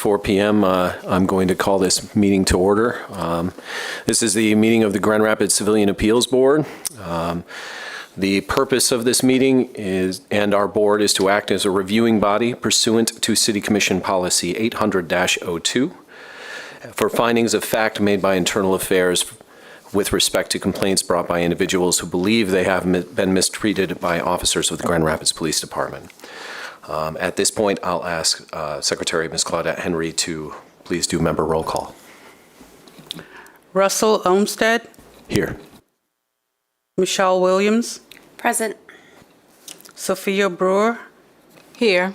4 p.m. I'm going to call this meeting to order. This is the meeting of the Grand Rapids Civilian Appeals Board. The purpose of this meeting and our board is to act as a reviewing body pursuant to City Commission Policy 800-02 for findings of fact made by Internal Affairs with respect to complaints brought by individuals who believe they have been mistreated by officers of the Grand Rapids Police Department. At this point, I'll ask Secretary Ms. Claudette Henry to please do member roll call. Russell Olmsted. Here. Michelle Williams. Present. Sophia Brewer. Here.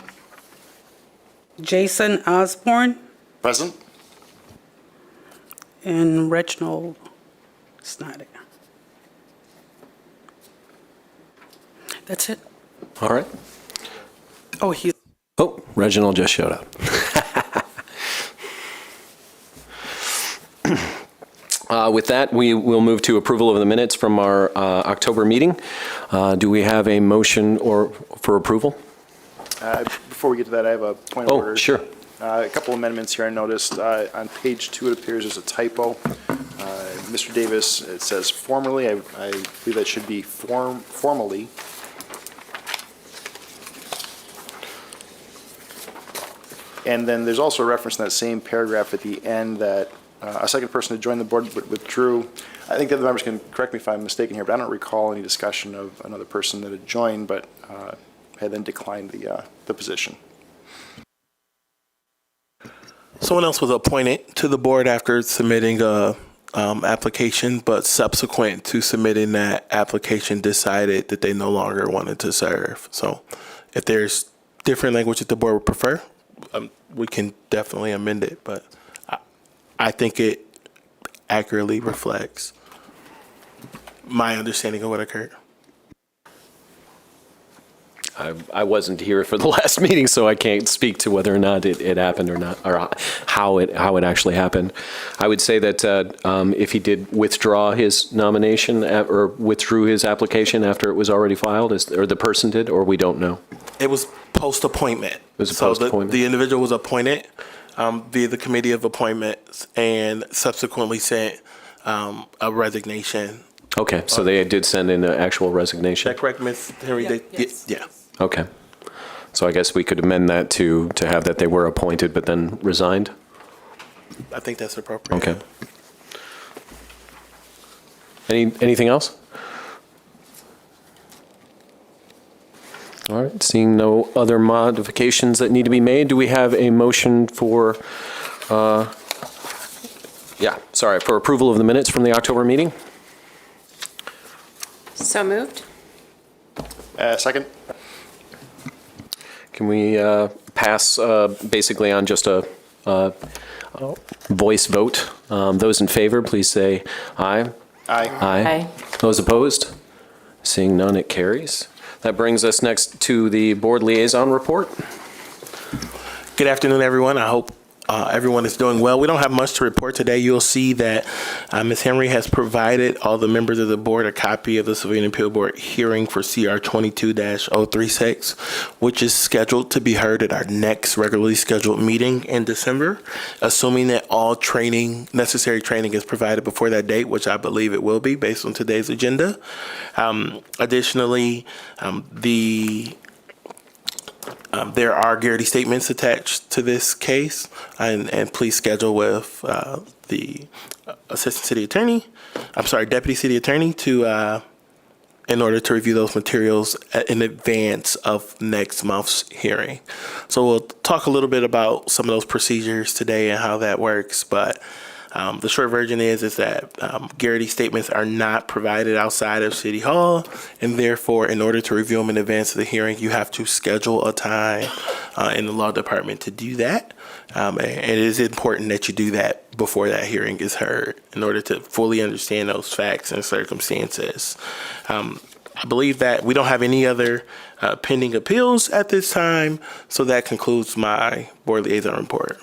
Jason Osborne. Present. And Reginald Snyder. That's it. All right. Oh, Reginald just showed up. With that, we will move to approval of the minutes from our October meeting. Do we have a motion for approval? Before we get to that, I have a point of order. Oh, sure. A couple amendments here I noticed. On page 2, it appears there's a typo. Mr. Davis, it says formerly. I believe that should be formally. And then there's also a reference in that same paragraph at the end that a second person had joined the board but withdrew. I think the other members can correct me if I'm mistaken here, but I don't recall any discussion of another person that had joined but had then declined the position. Someone else was appointed to the board after submitting a application, but subsequent to submitting that application decided that they no longer wanted to serve. So if there's different language that the board would prefer, we can definitely amend it, but I think it accurately reflects my understanding of what occurred. I wasn't here for the last meeting, so I can't speak to whether or not it happened or not, or how it actually happened. I would say that if he did withdraw his nomination or withdrew his application after it was already filed, or the person did, or we don't know. It was post-appointment. It was a post-appointment. The individual was appointed via the Committee of Appointments and subsequently sent a resignation. Okay, so they did send in an actual resignation. Is that correct, Ms. Henry? Yes. Yeah. Okay. So I guess we could amend that to have that they were appointed but then resigned? I think that's appropriate. Okay. Anything else? All right, seeing no other modifications that need to be made, do we have a motion for approval of the minutes from the October meeting? So moved. Second. Can we pass basically on just a voice vote? Those in favor, please say aye. Aye. Aye. Those opposed? Seeing none, it carries. That brings us next to the board liaison report. Good afternoon, everyone. I hope everyone is doing well. We don't have much to report today. You'll see that Ms. Henry has provided all the members of the board a copy of the Civilian Appeal Board hearing for CR 22-036, which is scheduled to be heard at our next regularly scheduled meeting in December, assuming that all necessary training is provided before that date, which I believe it will be based on today's agenda. Additionally, there are Garrity statements attached to this case, and please schedule with the Deputy City Attorney in order to review those materials in advance of next month's hearing. So we'll talk a little bit about some of those procedures today and how that works, but the short version is that Garrity statements are not provided outside of City Hall, and therefore, in order to review them in advance of the hearing, you have to schedule a time in the law department to do that. And it is important that you do that before that hearing is heard in order to fully understand those facts and circumstances. I believe that we don't have any other pending appeals at this time, so that concludes my board liaison report.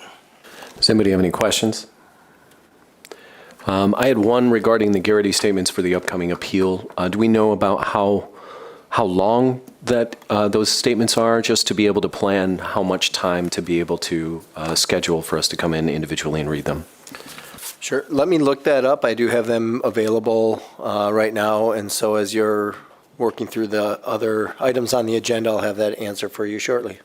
Does anybody have any questions? I had one regarding the Garrity statements for the upcoming appeal. Do we know about how how long that those statements are, just to be able to plan how much time to be able to schedule for us to come in individually and read them? Sure. Let me look that up. I do have them available right now, and so as you're working through the other items on the agenda, I'll have that answer for you shortly.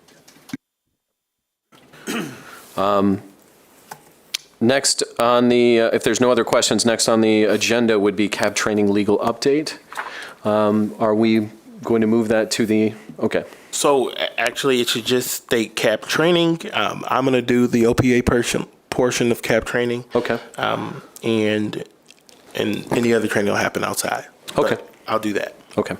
Next on the, if there's no other questions, next on the agenda would be cab training legal update. Are we going to move that to the, okay. So actually, it should just state CAP training. I'm going to do the OPA portion of CAP training. Okay. And any other training will happen outside. Okay. But I'll do that. Okay.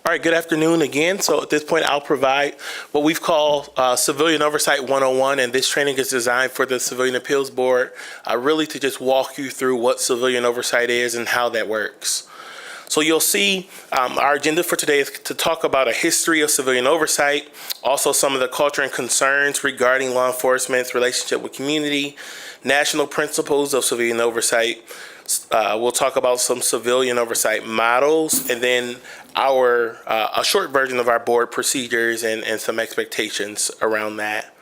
All right, good afternoon again. So at this point, I'll provide what we've called Civilian Oversight 101, and this training is designed for the Civilian Appeals Board, really to just walk you through what civilian oversight is and how that works. So you'll see our agenda for today is to talk about a history of civilian oversight, also some of the culture and concerns regarding law enforcement's relationship with community, national principles of civilian oversight. We'll talk about some civilian oversight models, and then a short version of our board procedures and some expectations around that.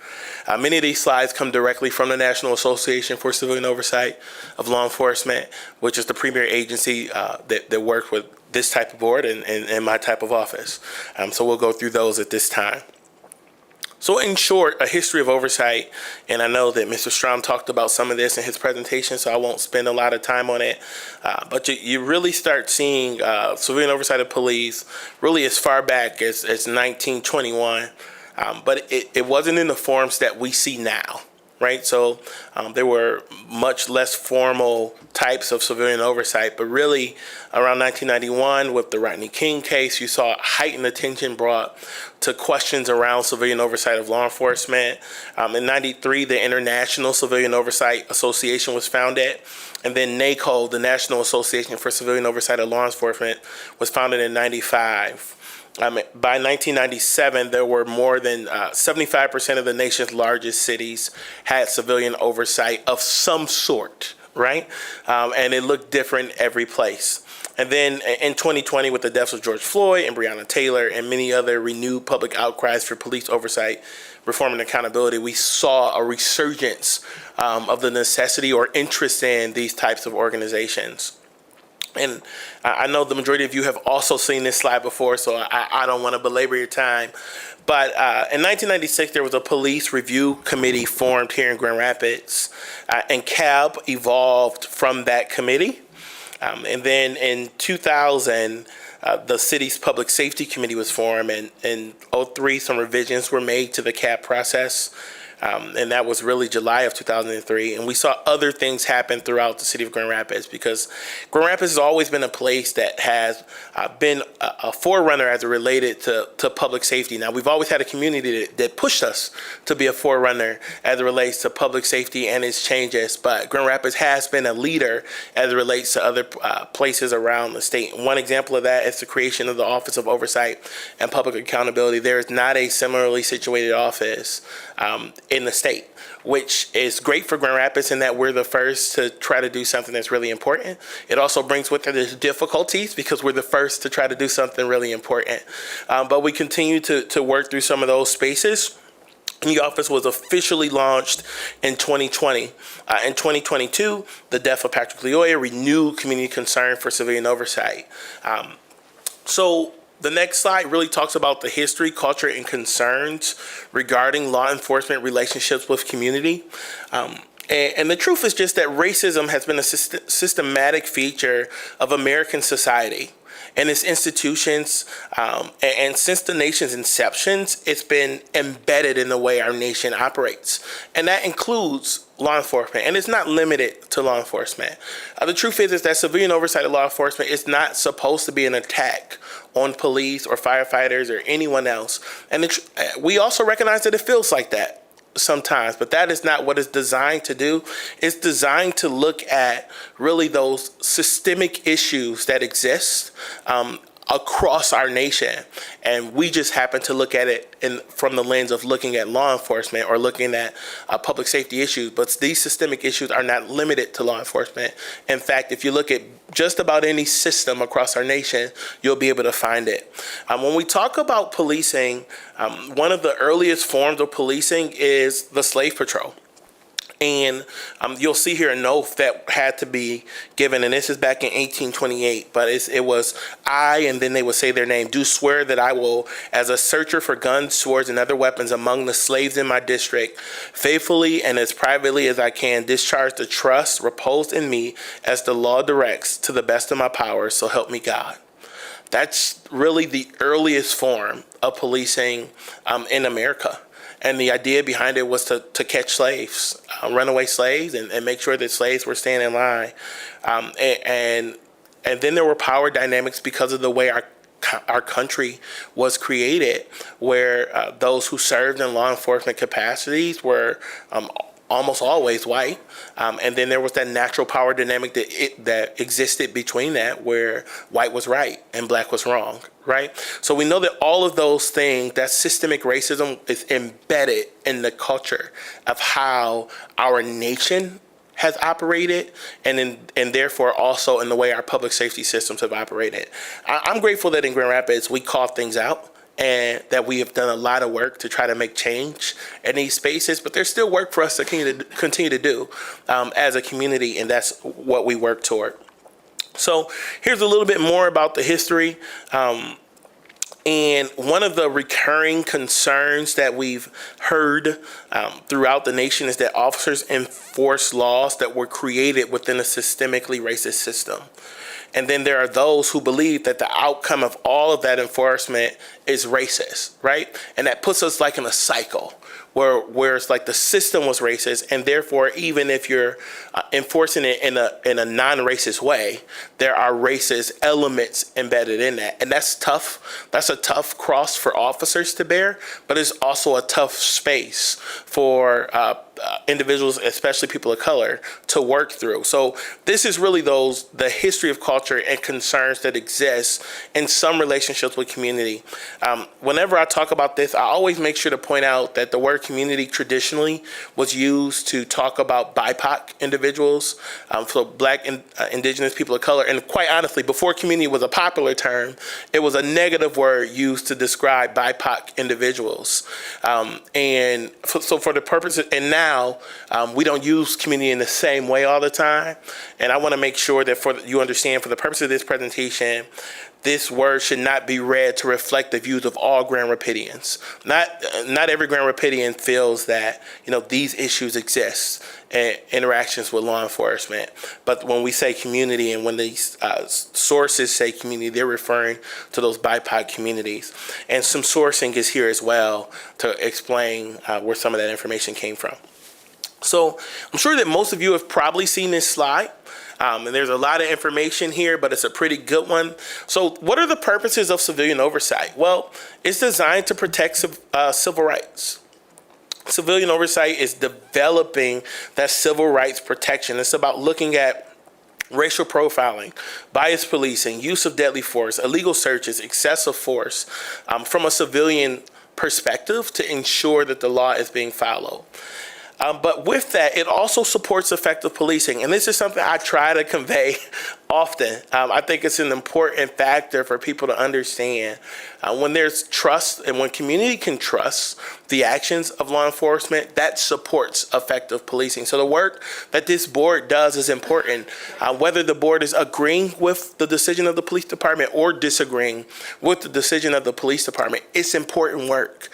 Many of these slides come directly from the National Association for Civilian Oversight of Law Enforcement, which is the premier agency that works with this type of board and my type of office. So we'll go through those at this time. So in short, a history of oversight, and I know that Mr. Strom talked about some of this in his presentation, so I won't spend a lot of time on it, but you really start seeing civilian oversight of police really as far back as 1921, but it wasn't in the forms that we see now. Right, so there were much less formal types of civilian oversight, but really around 1991 with the Rodney King case, you saw heightened attention brought to questions around civilian oversight of law enforcement. In 93, the International Civilian Oversight Association was founded, and then NACO, the National Association for Civilian Oversight of Law Enforcement, was founded in 95. By 1997, there were more than 75% of the nation's largest cities had civilian oversight of some sort, right? And it looked different every place. And then in 2020, with the deaths of George Floyd and Breonna Taylor and many other renewed public outcries for police oversight, reform, and accountability, we saw a resurgence of the necessity or interest in these types of organizations. And I know the majority of you have also seen this slide before, so I don't want to belabor your time. But in 1996, there was a police review committee formed here in Grand Rapids, and CAB evolved from that committee. And then in 2000, the city's public safety committee was formed, and in 2003, some revisions were made to the CAB process. And that was really July of 2003. And we saw other things happen throughout the city of Grand Rapids, because Grand Rapids has always been a place that has been a forerunner as it related to public safety. Now, we've always had a community that pushed us to be a forerunner as it relates to public safety and its changes. But Grand Rapids has been a leader as it relates to other places around the state. One example of that is the creation of the Office of Oversight and Public Accountability. There is not a similarly situated office in the state, which is great for Grand Rapids in that we're the first to try to do something that's really important. It also brings with it its difficulties because we're the first to try to do something really important. But we continue to work through some of those spaces. The office was officially launched in 2020. In 2022, the death of Patrick Lyoya renewed community concern for civilian oversight. So the next slide really talks about the history, culture, and concerns regarding law enforcement relationships with community. And the truth is just that racism has been a systematic feature of American society and its institutions. And since the nation's inceptions, it's been embedded in the way our nation operates. And that includes law enforcement, and it's not limited to law enforcement. The truth is that civilian oversight of law enforcement is not supposed to be an attack on police or firefighters or anyone else. And we also recognize that it feels like that sometimes, but that is not what it's designed to do. It's designed to look at really those systemic issues that exist across our nation. And we just happen to look at it from the lens of looking at law enforcement or looking at public safety issues. But these systemic issues are not limited to law enforcement. In fact, if you look at just about any system across our nation, you'll be able to find it. When we talk about policing, one of the earliest forms of policing is the slave patrol. And you'll see here a note that had to be given, and this is back in 1828, but it was I, and then they would say their name, do swear that I will, as a searcher for guns, swords, and other weapons among the slaves in my district, faithfully and as privately as I can, discharge the trust reposed in me as the law directs to the best of my powers, so help me God. That's really the earliest form of policing in America. And the idea behind it was to catch slaves, runaway slaves, and make sure that slaves were staying in line. And then there were power dynamics because of the way our country was created, where those who served in law enforcement capacities were almost always white. And then there was that natural power dynamic that existed between that, where white was right and black was wrong, right? So we know that all of those things, that systemic racism is embedded in the culture of how our nation has operated, and therefore also in the way our public safety systems have operated. I'm grateful that in Grand Rapids, we call things out, and that we have done a lot of work to try to make change in these spaces, but there's still work for us to continue to do as a community, and that's what we work toward. So here's a little bit more about the history. And one of the recurring concerns that we've heard throughout the nation is that officers enforce laws that were created within a systemically racist system. And then there are those who believe that the outcome of all of that enforcement is racist, right? And that puts us like in a cycle where it's like the system was racist, and therefore even if you're enforcing it in a non-racist way, there are racist elements embedded in that. And that's tough. That's a tough cross for officers to bear, but it's also a tough space for individuals, especially people of color, to work through. So this is really the history of culture and concerns that exist in some relationships with community. Whenever I talk about this, I always make sure to point out that the word community traditionally was used to talk about BIPOC individuals, so Black and Indigenous people of color. And quite honestly, before community was a popular term, it was a negative word used to describe BIPOC individuals. And so for the purposes, and now we don't use community in the same way all the time. And I want to make sure that you understand, for the purpose of this presentation, this word should not be read to reflect the views of all Grand Rapidians. Not every Grand Rapidian feels that these issues exist in interactions with law enforcement. But when we say community, and when these sources say community, they're referring to those BIPOC communities. And some sourcing is here as well to explain where some of that information came from. So I'm sure that most of you have probably seen this slide. And there's a lot of information here, but it's a pretty good one. So what are the purposes of civilian oversight? Well, it's designed to protect civil rights. Civilian oversight is developing that civil rights protection. It's about looking at racial profiling, bias policing, use of deadly force, illegal searches, excessive force from a civilian perspective to ensure that the law is being followed. But with that, it also supports effective policing. And this is something I try to convey often. I think it's an important factor for people to understand. When there's trust and when community can trust the actions of law enforcement, that supports effective policing. So the work that this board does is important. Whether the board is agreeing with the decision of the police department or disagreeing with the decision of the police department, it's important work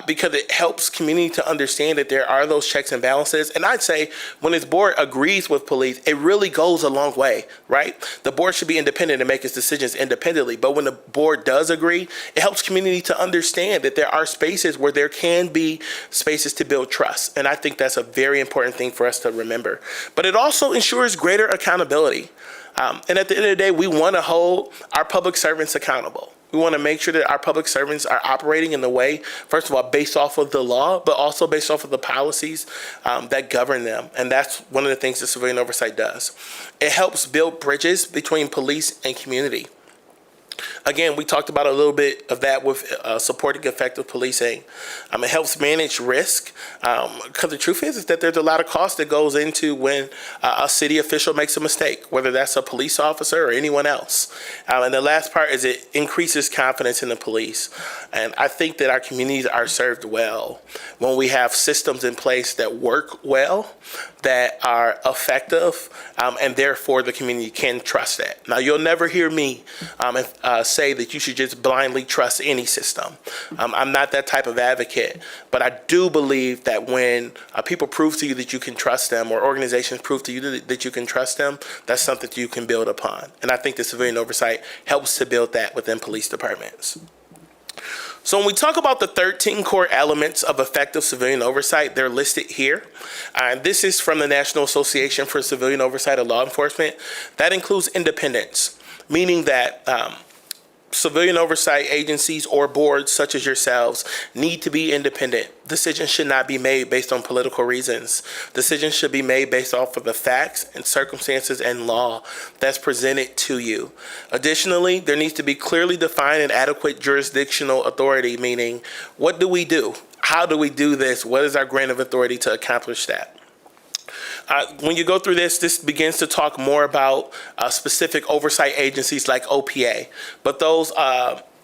because it helps community to understand that there are those checks and balances. And I'd say when this board agrees with police, it really goes a long way, right? The board should be independent and make its decisions independently. But when the board does agree, it helps community to understand that there are spaces where there can be spaces to build trust. And I think that's a very important thing for us to remember. But it also ensures greater accountability. And at the end of the day, we want to hold our public servants accountable. We want to make sure that our public servants are operating in the way, first of all, based off of the law, but also based off of the policies that govern them. And that's one of the things that civilian oversight does. It helps build bridges between police and community. Again, we talked about a little bit of that with supporting effective policing. It helps manage risk, because the truth is that there's a lot of cost that goes into when a city official makes a mistake, whether that's a police officer or anyone else. And the last part is it increases confidence in the police. And I think that our communities are served well when we have systems in place that work well, that are effective, and therefore the community can trust that. Now, you'll never hear me say that you should just blindly trust any system. I'm not that type of advocate, but I do believe that when people prove to you that you can trust them, or organizations prove to you that you can trust them, that's something that you can build upon. And I think the civilian oversight helps to build that within police departments. So when we talk about the 13 core elements of effective civilian oversight, they're listed here. This is from the National Association for Civilian Oversight of Law Enforcement. That includes independence, meaning that civilian oversight agencies or boards such as yourselves need to be independent. Decisions should not be made based on political reasons. Decisions should be made based off of the facts and circumstances and law that's presented to you. Additionally, there needs to be clearly defined and adequate jurisdictional authority, meaning what do we do? How do we do this? What is our grant of authority to accomplish that? When you go through this begins to talk more about specific oversight agencies like OPA. But those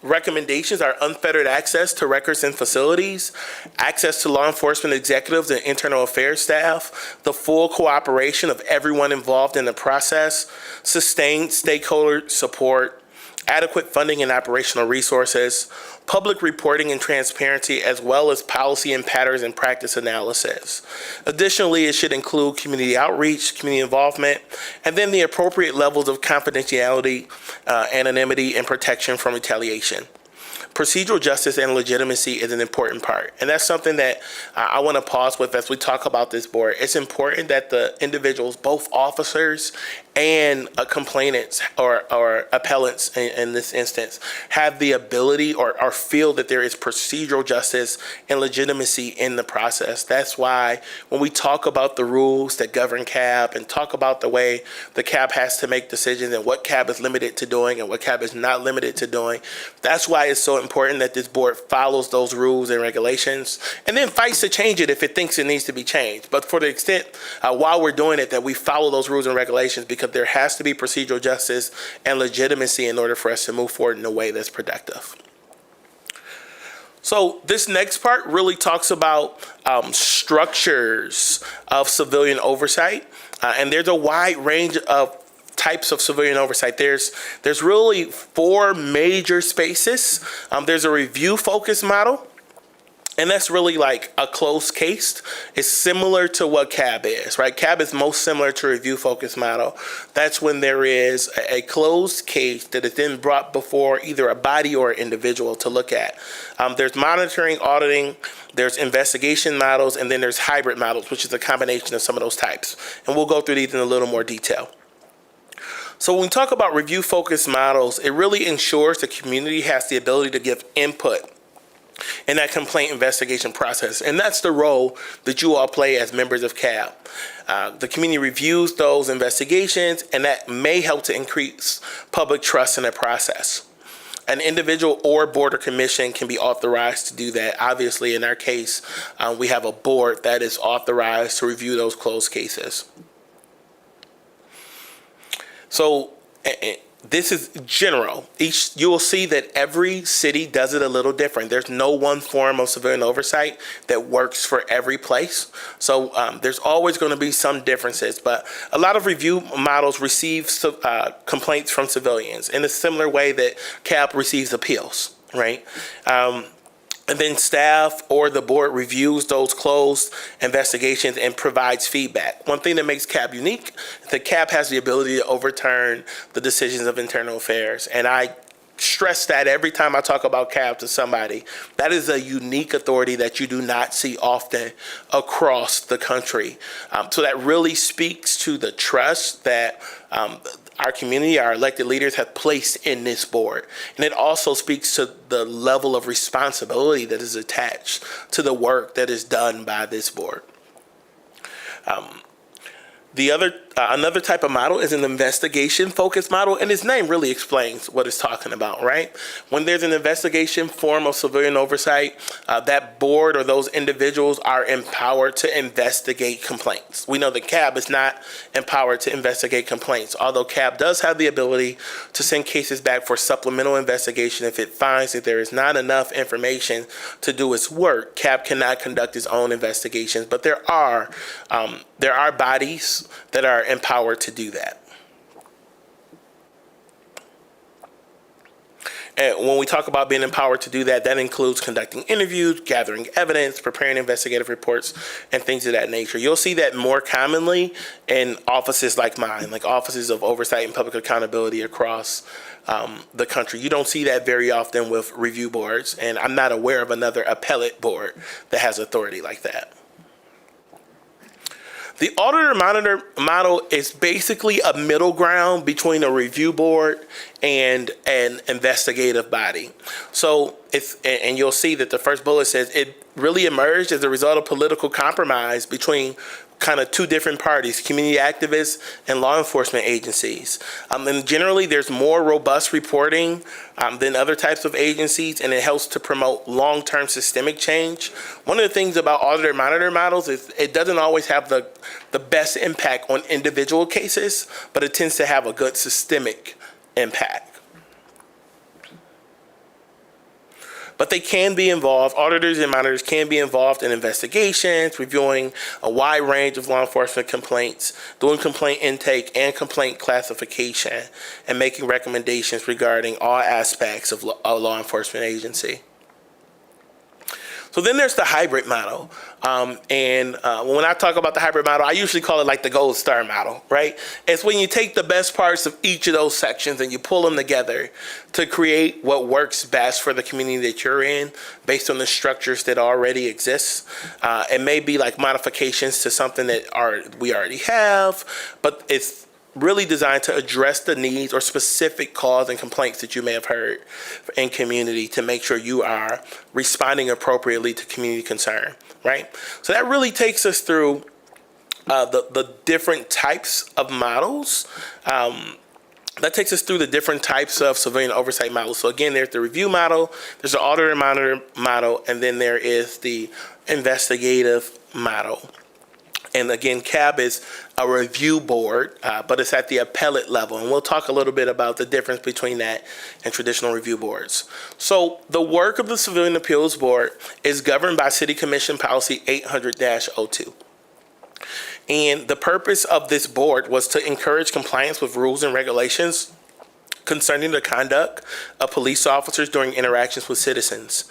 recommendations are unfettered access to records and facilities, access to law enforcement executives and internal affairs staff, the full cooperation of everyone involved in the process, sustained stakeholder support, adequate funding and operational resources, public reporting and transparency, as well as policy and patterns and practice analysis. Additionally, it should include community outreach, community involvement, and then the appropriate levels of confidentiality, anonymity, and protection from retaliation. Procedural justice and legitimacy is an important part. And that's something that I want to pause with as we talk about this board. It's important that the individuals, both officers and complainants or appellants in this instance, have the ability or feel that there is procedural justice and legitimacy in the process. That's why when we talk about the rules that govern CAB and talk about the way the CAB has to make decisions and what CAB is limited to doing and what CAB is not limited to doing, that's why it's so important that this board follows those rules and regulations and then fights to change it if it thinks it needs to be changed. But for the extent while we're doing it, that we follow those rules and regulations, because there has to be procedural justice and legitimacy in order for us to move forward in a way that's productive. So this next part really talks about structures of civilian oversight, and there's a wide range of types of civilian oversight. There's really 4 major spaces. There's a review-focused model, and that's really like a closed case. It's similar to what CAB is, right? CAB is most similar to a review-focused model. That's when there is a closed case that is then brought before either a body or an individual to look at. There's monitoring, auditing, there's investigation models, and then there's hybrid models, which is a combination of some of those types. And we'll go through these in a little more detail. So when we talk about review-focused models, it really ensures the community has the ability to give input in that complaint investigation process. And that's the role that you all play as members of CAB. The community reviews those investigations, and that may help to increase public trust in the process. An individual or board or commission can be authorized to do that. Obviously, in our case, we have a board that is authorized to review those closed cases. So this is general. You will see that every city does it a little different. There's no one form of civilian oversight that works for every place. So there's always going to be some differences, but a lot of review models receive complaints from civilians in a similar way that CAB receives appeals, right? And then staff or the board reviews those closed investigations and provides feedback. One thing that makes CAB unique, the CAB has the ability to overturn the decisions of internal affairs. And I stress that every time I talk about CAB to somebody. That is a unique authority that you do not see often across the country. So that really speaks to the trust that our community, our elected leaders have placed in this board. And it also speaks to the level of responsibility that is attached to the work that is done by this board. Another type of model is an investigation-focused model, and its name really explains what it's talking about, right? When there's an investigation form of civilian oversight, that board or those individuals are empowered to investigate complaints. We know that CAB is not empowered to investigate complaints, although CAB does have the ability to send cases back for supplemental investigation if it finds that there is not enough information to do its work. CAB cannot conduct its own investigations, but there are bodies that are empowered to do that. And when we talk about being empowered to do that, that includes conducting interviews, gathering evidence, preparing investigative reports, and things of that nature. You'll see that more commonly in offices like mine, like offices of oversight and public accountability across the country. You don't see that very often with review boards, and I'm not aware of another appellate board that has authority like that. The auditor-monitor model is basically a middle ground between a review board and an investigative body. So and you'll see that the first bullet says it really emerged as a result of political compromise between kind of two different parties, community activists and law enforcement agencies. And generally, there's more robust reporting than other types of agencies, and it helps to promote long-term systemic change. One of the things about auditor-monitor models is it doesn't always have the best impact on individual cases, but it tends to have a good systemic impact. But they can be involved, auditors and monitors can be involved in investigations, reviewing a wide range of law enforcement complaints, doing complaint intake and complaint classification, and making recommendations regarding all aspects of a law enforcement agency. So then there's the hybrid model. When I talk about the hybrid model, I usually call it like the gold star model, right? It's when you take the best parts of each of those sections and you pull them together to create what works best for the community that you're in based on the structures that already exist. It may be like modifications to something that we already have, but it's really designed to address the needs or specific calls and complaints that you may have heard in community to make sure you are responding appropriately to community concern, right? So that really takes us through the different types of models. That takes us through the different types of civilian oversight models. So again, there's the review model, there's the auditor monitor model, and then there is the investigative model. And again, CAB is a review board, but it's at the appellate level. And we'll talk a little bit about the difference between that and traditional review boards. So the work of the Civilian Appeals Board is governed by City Commission Policy 800-02. And the purpose of this board was to encourage compliance with rules and regulations concerning the conduct of police officers during interactions with citizens.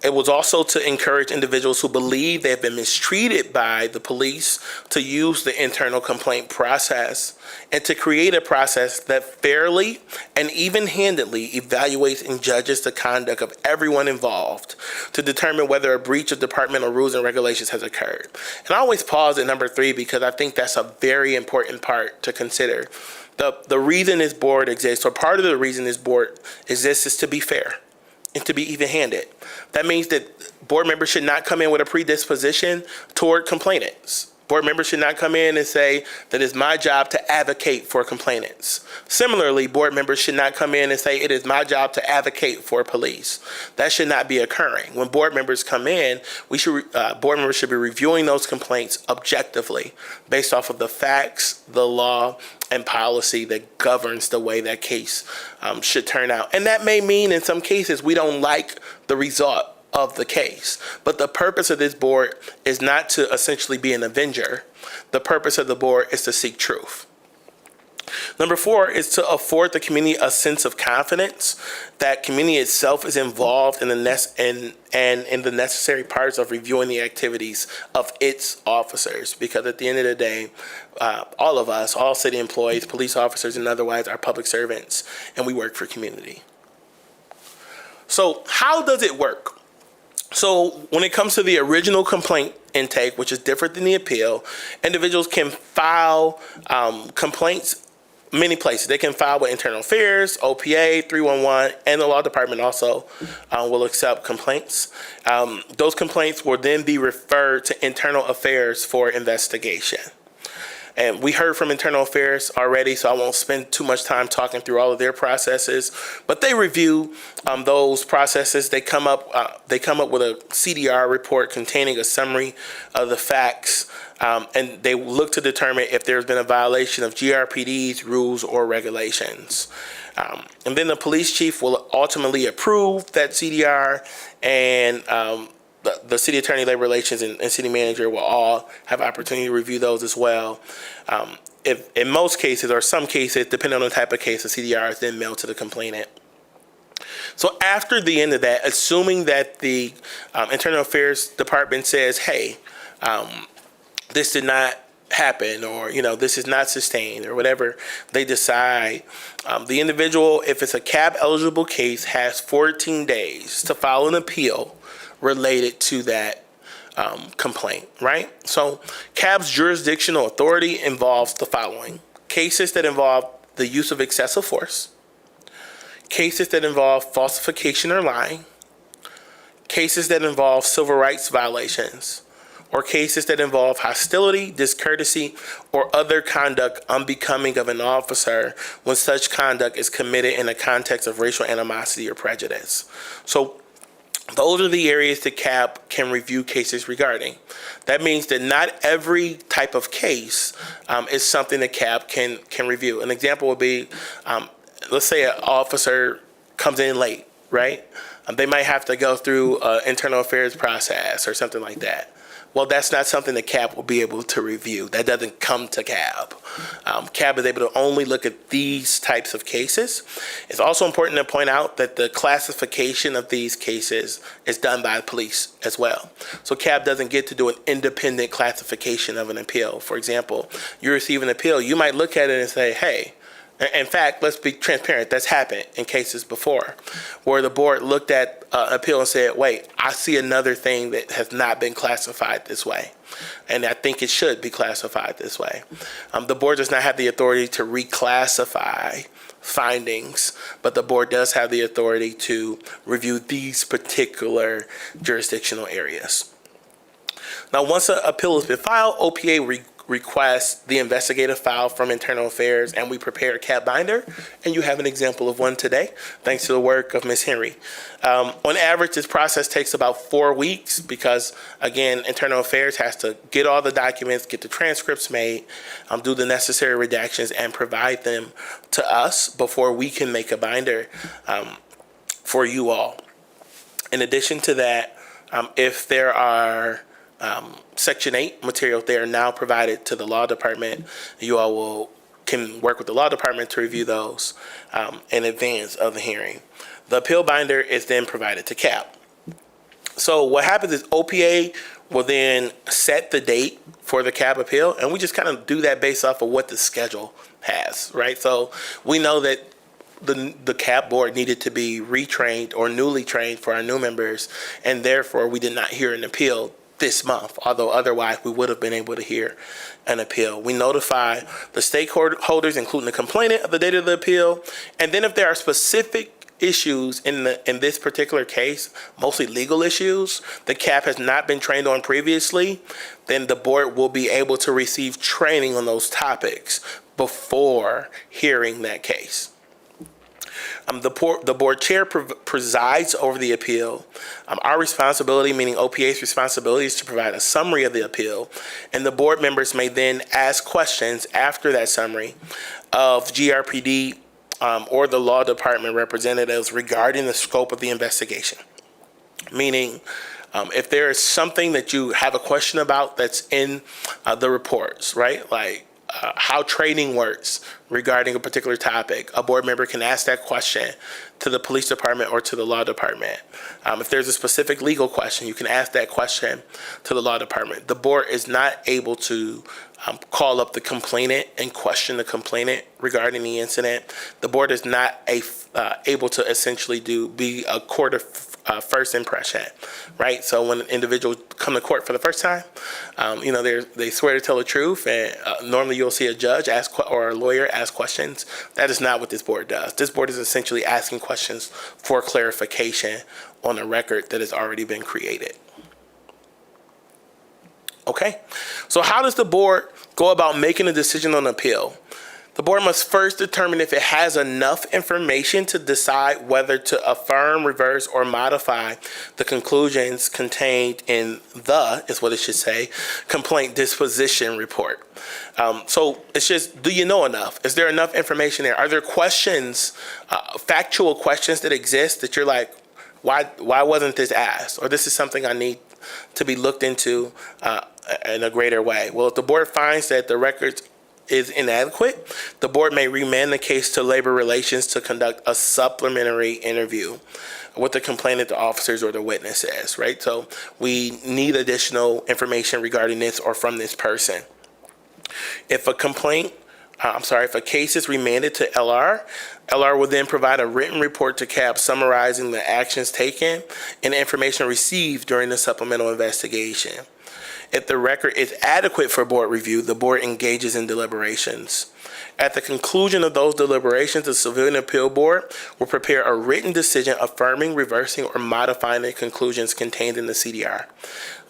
It was also to encourage individuals who believe they have been mistreated by the police to use the internal complaint process and to create a process that fairly and even-handedly evaluates and judges the conduct of everyone involved to determine whether a breach of departmental rules and regulations has occurred. And I always pause at number 3 because I think that's a very important part to consider. The reason this board exists, or part of the reason this board exists, is to be fair and to be even-handed. That means that board members should not come in with a predisposition toward complainants. Board members should not come in and say that it's my job to advocate for complainants. Similarly, board members should not come in and say it is my job to advocate for police. That should not be occurring. When board members come in, board members should be reviewing those complaints objectively based off of the facts, the law, and policy that governs the way that case should turn out. And that may mean in some cases we don't like the result of the case. But the purpose of this board is not to essentially be an avenger. The purpose of the board is to seek truth. Number 4 is to afford the community a sense of confidence that community itself is involved in the necessary parts of reviewing the activities of its officers. Because at the end of the day, all of us, all city employees, police officers, and otherwise are public servants, and we work for community. So how does it work? So when it comes to the original complaint intake, which is different than the appeal, individuals can file complaints many places. They can file with Internal Affairs, OPA, 311, and the Law Department also will accept complaints. Those complaints will then be referred to Internal Affairs for investigation. And we heard from Internal Affairs already, so I won't spend too much time talking through all of their processes. But they review those processes. They come up with a CDR report containing a summary of the facts, and they look to determine if there's been a violation of GRPD's rules or regulations. And then the police chief will ultimately approve that CDR, and the city attorney, labor relations, and city manager will all have opportunity to review those as well. If in most cases, or some cases, depending on the type of case, the CDR is then mailed to the complainant. So after the end of that, assuming that the Internal Affairs Department says, hey, this did not happen, or this is not sustained, or whatever they decide, the individual, if it's a CAB eligible case, has 14 days to file an appeal related to that complaint, right? So CAB's jurisdictional authority involves the following: cases that involve the use of excessive force, cases that involve falsification or lying, cases that involve civil rights violations, or cases that involve hostility, discourtesy, or other conduct unbecoming of an officer when such conduct is committed in the context of racial animosity or prejudice. So those are the areas that CAB can review cases regarding. That means that not every type of case is something that CAB can review. An example would be, let's say an officer comes in late, right? They might have to go through an internal affairs process or something like that. Well, that's not something that CAB will be able to review. That doesn't come to CAB. CAB is able to only look at these types of cases. It's also important to point out that the classification of these cases is done by the police as well. So CAB doesn't get to do an independent classification of an appeal. For example, you receive an appeal, you might look at it and say, hey, in fact, let's be transparent, that's happened in cases before, where the board looked at an appeal and said, wait, I see another thing that has not been classified this way, and I think it should be classified this way. The board does not have the authority to reclassify findings, but the board does have the authority to review these particular jurisdictional areas. Now, once an appeal has been filed, OPA requests the investigative file from Internal Affairs, and we prepare a CAB binder, and you have an example of one today, thanks to the work of Ms. Henry. On average, this process takes about 4 weeks because, again, Internal Affairs has to get all the documents, get the transcripts made, do the necessary redactions, and provide them to us before we can make a binder for you all. In addition to that, if there are Section 8 materials, they are now provided to the law department. You all can work with the law department to review those in advance of the hearing. The appeal binder is then provided to CAB. So what happens is OPA will then set the date for the CAB appeal, and we just kind of do that based off of what the schedule has, right? So we know that the CAB board needed to be retrained or newly trained for our new members, and therefore we did not hear an appeal this month, although otherwise we would have been able to hear an appeal. We notify the stakeholders, including the complainant, of the date of the appeal, and then if there are specific issues in this particular case, mostly legal issues, the CAB has not been trained on previously, then the board will be able to receive training on those topics before hearing that case. The board chair presides over the appeal. Our responsibility, meaning OPA's responsibility, is to provide a summary of the appeal, and the board members may then ask questions after that summary of GRPD or the law department representatives regarding the scope of the investigation. Meaning, if there is something that you have a question about that's in the reports, right? Like how training works regarding a particular topic, a board member can ask that question to the police department or to the law department. If there's a specific legal question, you can ask that question to the law department. The board is not able to call up the complainant and question the complainant regarding the incident. The board is not able to essentially be a court of first impression, right? So when an individual come to court for the first time, they swear to tell the truth, and normally you'll see a judge or a lawyer ask questions. That is not what this board does. This board is essentially asking questions for clarification on a record that has already been created. Okay, so how does the board go about making a decision on appeal? The board must first determine if it has enough information to decide whether to affirm, reverse, or modify the conclusions contained in complaint disposition report. So it's just, do you know enough? Is there enough information there? Are there questions, factual questions that exist that you're like, why wasn't this asked? Or this is something I need to be looked into in a greater way. Well, if the board finds that the records is inadequate, the board may remand the case to labor relations to conduct a supplementary interview with the complainant, the officers, or the witnesses, right? So we need additional information regarding this or from this person. If a case is remanded to LR will then provide a written report to CAB summarizing the actions taken and information received during the supplemental investigation. If the record is adequate for board review, the board engages in deliberations. At the conclusion of those deliberations, the Civilian Appeal Board will prepare a written decision affirming, reversing, or modifying the conclusions contained in the CDR.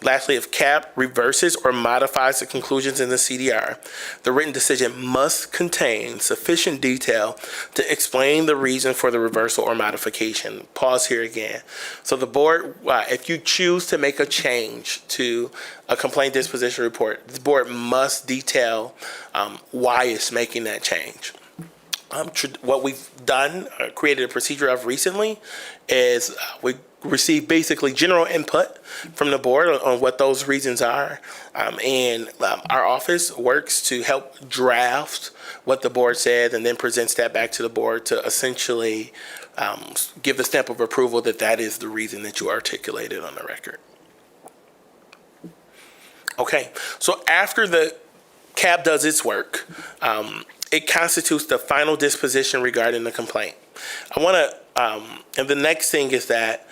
Lastly, if CAB reverses or modifies the conclusions in the CDR, the written decision must contain sufficient detail to explain the reason for the reversal or modification. Pause here again. So the board, if you choose to make a change to a complaint disposition report, the board must detail why it's making that change. What we've done, created a procedure of recently, is we receive basically general input from the board on what those reasons are. And our office works to help draft what the board said and then presents that back to the board to essentially give the stamp of approval that is the reason that you articulated on the record. Okay, so after the CAB does its work, it constitutes the final disposition regarding the complaint. And the next thing is that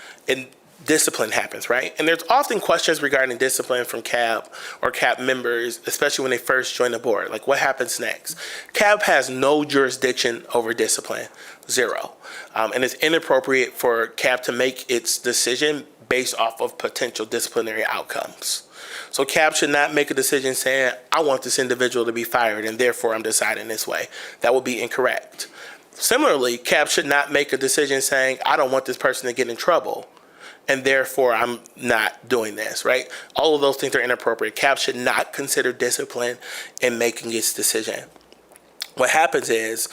discipline happens, right? And there's often questions regarding discipline from CAB or CAB members, especially when they first join the board. Like, what happens next? CAB has no jurisdiction over discipline, zero. And it's inappropriate for CAB to make its decision based off of potential disciplinary outcomes. So CAB should not make a decision saying, I want this individual to be fired and therefore I'm deciding this way. That would be incorrect. Similarly, CAB should not make a decision saying, I don't want this person to get in trouble and therefore I'm not doing this, right? All of those things are inappropriate. CAB should not consider discipline in making its decision. What happens is,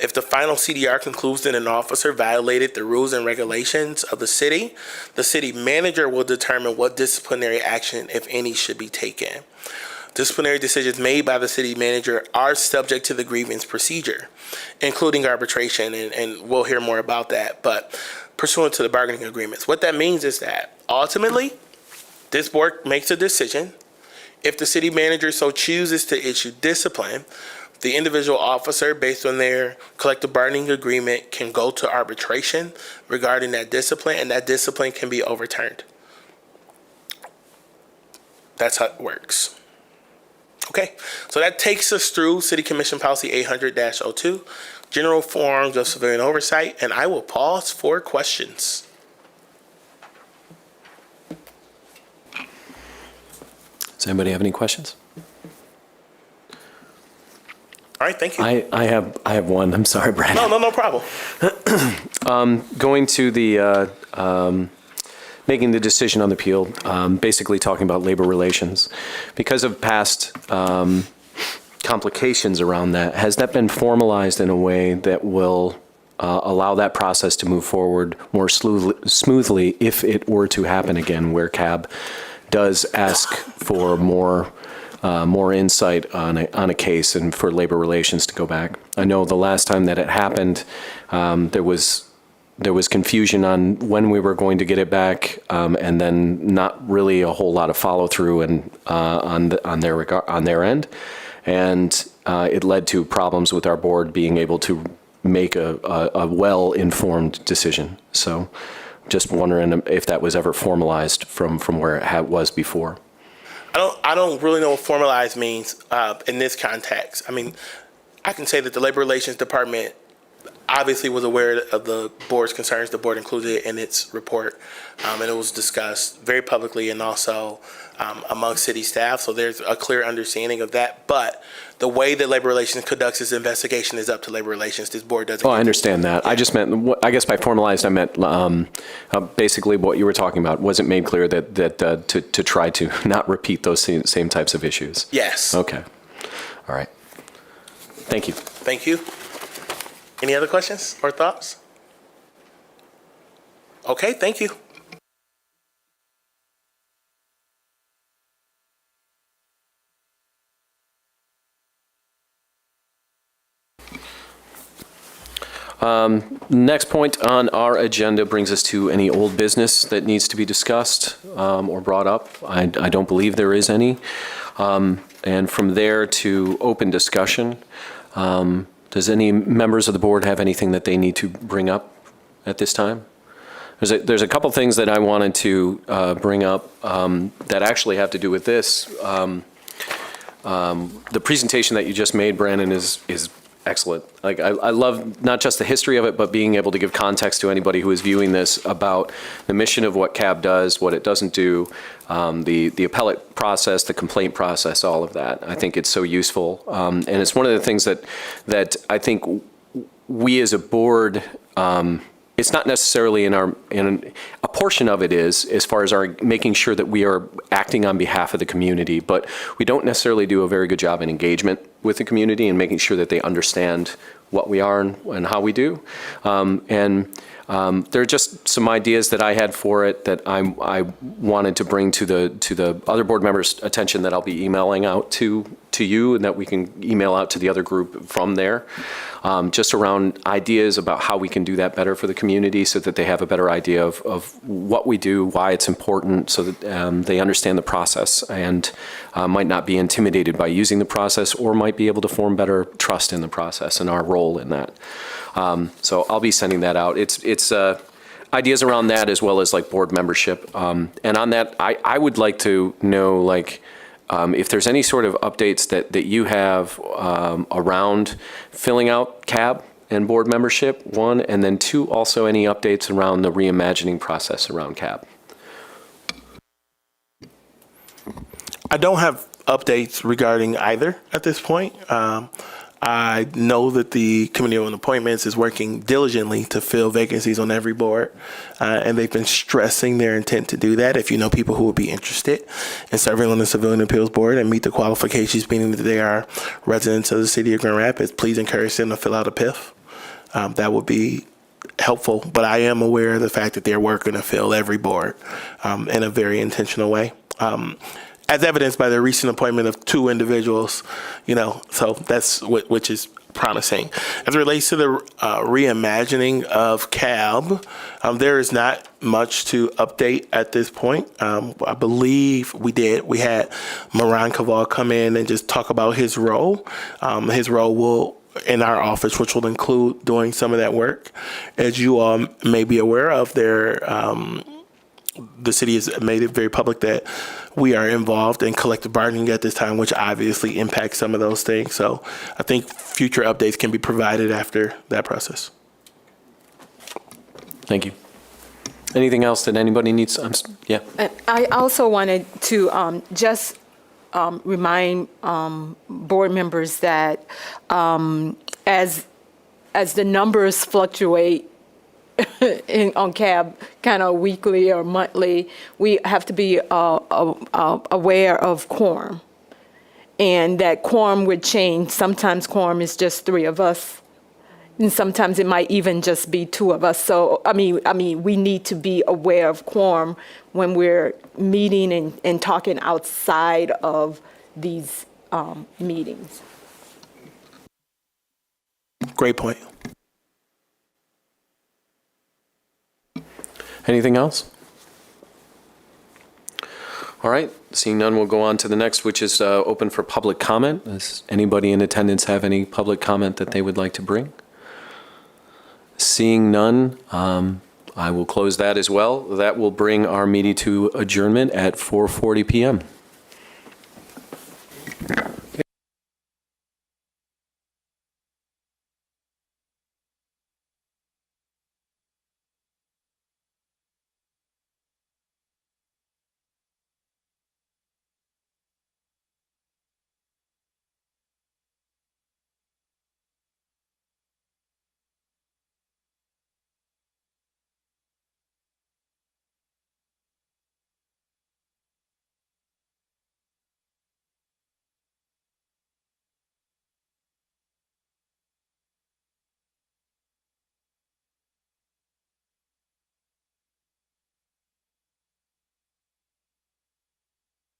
if the final CDR concludes that an officer violated the rules and regulations of the city manager will determine what disciplinary action, if any, should be taken. Disciplinary decisions made by the city manager are subject to the grievance procedure, including arbitration, and we'll hear more about that, but pursuant to the bargaining agreements. What that means is that ultimately, this board makes a decision. If the city manager so chooses to issue discipline, the individual officer, based on their collective bargaining agreement, can go to arbitration regarding that discipline, and that discipline can be overturned. That's how it works. Okay, so that takes us through City Commission Policy 800-02, General Forms of Civilian Oversight, and I will pause for questions. Does anybody have any questions? All right, thank you. I have one. I'm sorry, Brad. No problem. Going to the making the decision on the appeal, basically talking about labor relations. Because of past complications around that, has that been formalized in a way that will allow that process to move forward more smoothly if it were to happen again, where CAB does ask for more insight on a case and for labor relations to go back? I know the last time that it happened, there was there was confusion on when we were going to get it back, and then not really a whole lot of follow through and on their end, and it led to problems with our board being able to make a well-informed decision. So, just wondering if that was ever formalized from where it was before. I don't really know what formalized means in this context. I mean, I can say that the Labor Relations Department obviously was aware of the board's concerns. The board included it in its report, and it was discussed very publicly and also among city staff. So there's a clear understanding of that. But the way that Labor Relations conducts its investigation is up to Labor Relations. This board doesn't. Oh, I understand that. Yeah. I just meant, I guess by formalized, I meant basically what you were talking about. Was it made clear that to try to not repeat those same types of issues? Yes. Okay. All right. Thank you. Thank you. Any other questions or thoughts? Okay, thank you. Next point on our agenda brings us to any old business that needs to be discussed or brought up. I don't believe there is any. And from there to open discussion. Does any members of the board have anything that they need to bring up at this time? There's a couple things that I wanted to bring up that actually have to do with this. The presentation that you just made, Brandon, is excellent. Like I love not just the history of it, but being able to give context to anybody who is viewing this about the mission of what CAB does, what it doesn't do, the appellate process, the complaint process, all of that. I think it's so useful, and it's one of the things that I think we as a board. It's not necessarily in a portion of it is as far as our making sure that we are acting on behalf of the community, but we don't necessarily do a very good job in engagement with the community and making sure that they understand what we are and how we do. There are just some ideas that I had for it that I wanted to bring to the other board members' attention that I'll be emailing out to you and that we can email out to the other group from there. Just around ideas about how we can do that better for the community so that they have a better idea of what we do, why it's important, so that they understand the process and might not be intimidated by using the process or might be able to form better trust in the process and our role in that. So I'll be sending that out. It's ideas around that as well as like board membership. And on that, I would like to know like, if there's any sort of updates that you have around filling out CAB and board membership, one, and then two, also any updates around the reimagining process around CAB. I don't have updates regarding either at this point. I know that the Committee on Appointments is working diligently to fill vacancies on every board, and they've been stressing their intent to do that. If you know people who would be interested in serving on the Civilian Appeals Board and meet the qualifications, meaning that they are residents of the city of Grand Rapids, please encourage them to fill out a PIF. That would be helpful, but I am aware of the fact that they're working to fill every board in a very intentional way. As evidenced by the recent appointment of 2 individuals, so that's which is promising. As it relates to the reimagining of CAB, there is not much to update at this point. I believe we had Moran Kaval come in and just talk about his role. His role will in our office, which will include doing some of that work. As you all may be aware of, the city has made it very public that we are involved in collective bargaining at this time, which obviously impacts some of those things. So I think future updates can be provided after that process. Thank you. Anything else that anybody needs? Yeah. I also wanted to just remind board members that as the numbers fluctuate on CAB kind of weekly or monthly, we have to be aware of quorum, and that quorum would change. Sometimes quorum is just 3 of us, and sometimes it might even just be 2 of us. So I mean, we need to be aware of quorum when we're meeting and talking outside of these meetings. Great point. Anything else? All right, seeing none, we'll go on to the next, which is open for public comment. Does anybody in attendance have any public comment that they would like to bring? Seeing none, I will close that as well. That will bring our meeting to adjournment at 4:40 PM.